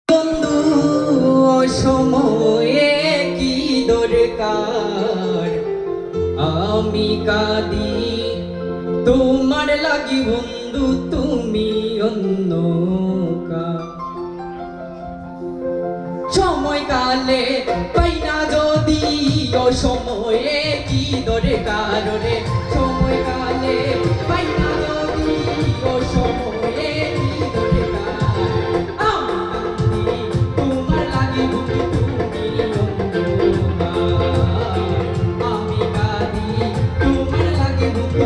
বন্ধু সময়ে কি দরকার আমি কাঁদি তোমার লাগি বন্ধু তুমি অন্য সময় কালে পাই না যদি অসময়ে কি দরকার রে সময় কালে পাই না যদি অসময়ে কি দরকার আমি কাঁদি তোমার লাগি বন্ধু তুমি অন্ধকার আমি কাঁদি তোমার লাগি বন্ধু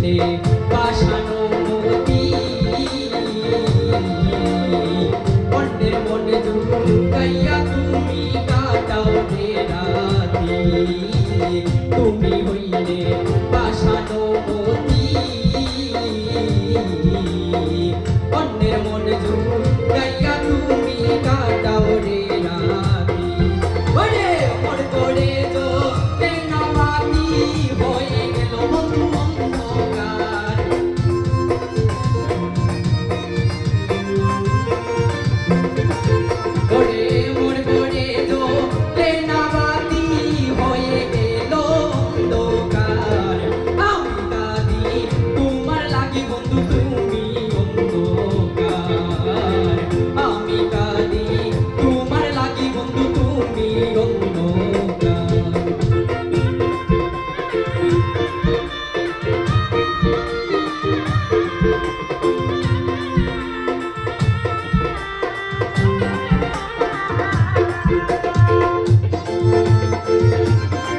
তুমি পাশানো মতি অন্যের মনে ঝুঁকাইয়া তুমি কাটাও রে রাতি তুমি